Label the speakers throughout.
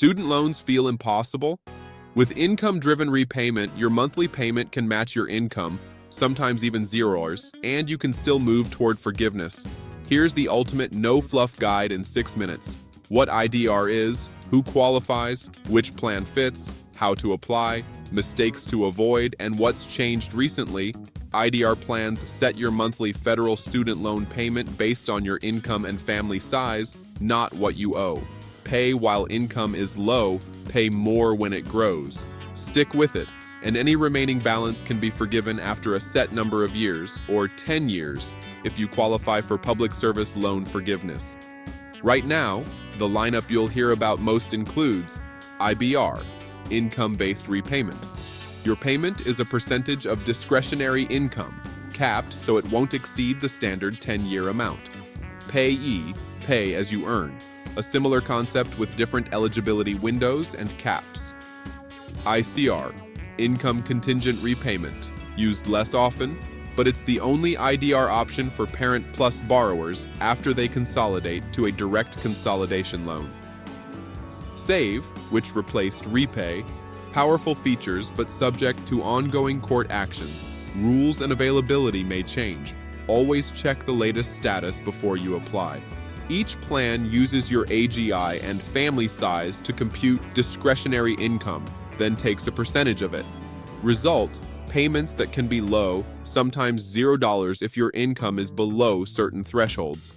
Speaker 1: Student loans feel impossible? With income-driven repayment, your monthly payment can match your income, sometimes even zeros, and you can still move toward forgiveness. Here's the ultimate no-fluff guide in 6 minutes. What IDR is, who qualifies, which plan fits, how to apply, mistakes to avoid, and what's changed recently. IDR plans set your monthly federal student loan payment based on your income and family size, not what you owe. Pay while income is low, pay more when it grows. Stick with it, and any remaining balance can be forgiven after a set number of years, or 10 years, if you qualify for public service loan forgiveness. Right now, the lineup you'll hear about most includes IBR, income-based repayment. Your payment is a percentage of discretionary income, capped so it won't exceed the standard 10-year amount. PAYE, pay as you earn, a similar concept with different eligibility windows and caps. ICR, income contingent repayment, used less often, but it's the only IDR option for Parent Plus borrowers after they consolidate to a direct consolidation loan. Save, which replaced Repay, powerful features but subject to ongoing court actions. Rules and availability may change. Always check the latest status before you apply. Each plan uses your AGI and family size to compute discretionary income, then takes a percentage of it. Result, payments that can be low, sometimes $0 if your income is below certain thresholds.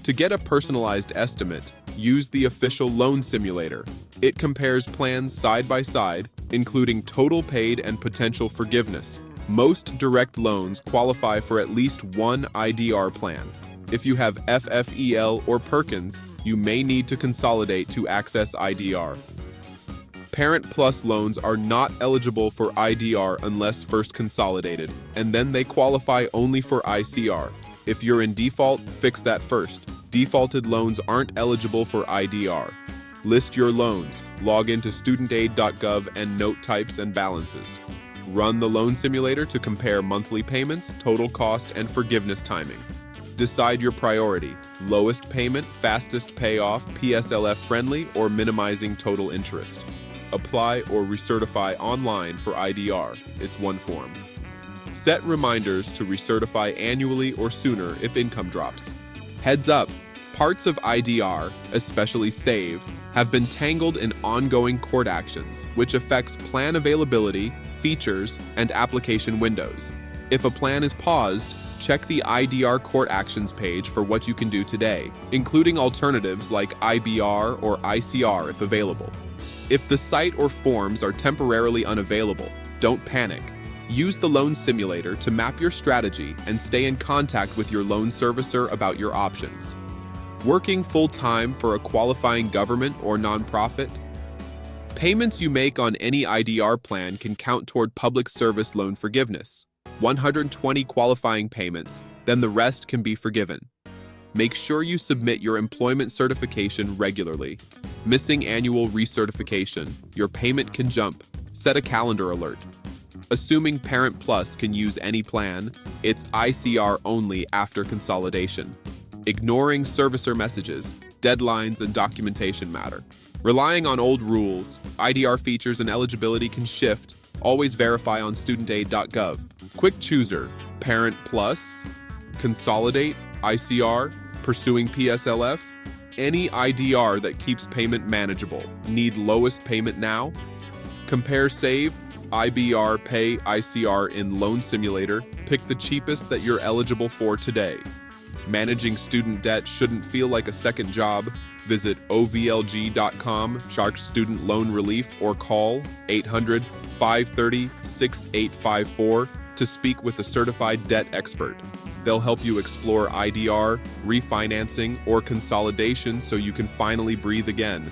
Speaker 1: To get a personalized estimate, use the official loan simulator. It compares plans side by side, including total paid and potential forgiveness. Most direct loans qualify for at least one IDR plan. If you have FFEL or Perkins, you may need to consolidate to access IDR. Parent Plus loans are not eligible for IDR unless first consolidated, and then they qualify only for ICR. If you're in default, fix that first. Defaulted loans aren't eligible for IDR. List your loans, log into StudentAid.gov and note types and balances. Run the loan simulator to compare monthly payments, total cost, and forgiveness timing. Decide your priority: lowest payment, fastest payoff, PSLF-friendly, or minimizing total interest. Apply or recertify online for IDR. It's one form. Set reminders to recertify annually or sooner if income drops. Heads up, parts of IDR, especially Save, have been tangled in ongoing court actions, which affects plan availability, features, and application windows. If a plan is paused, check the IDR court actions page for what you can do today, including alternatives like IBR or ICR if available. If the site or forms are temporarily unavailable, don't panic. Use the loan simulator to map your strategy and stay in contact with your loan servicer about your options. Working full-time for a qualifying government or nonprofit? Payments you make on any IDR plan can count toward public service loan forgiveness. 120 qualifying payments, then the rest can be forgiven. Make sure you submit your employment certification regularly. Missing annual recertification, your payment can jump. Set a calendar alert. Assuming Parent Plus can use any plan, it's ICR only after consolidation. Ignoring servicer messages, deadlines, and documentation matter. Relying on old rules, IDR features and eligibility can shift. Always verify on StudentAid.gov. Quick chooser: Parent Plus, Consolidate, ICR, pursuing PSLF. Any IDR that keeps payment manageable. Need lowest payment now? Compare Save, IBR, Pay, ICR in Loan Simulator. Pick the cheapest that you're eligible for today. Managing student debt shouldn't feel like a second job. Visit ovlg.com, Shark Student Loan Relief, or call 800-530-6854 to speak with a certified debt expert. They'll help you explore IDR, refinancing, or consolidation so you can finally breathe again.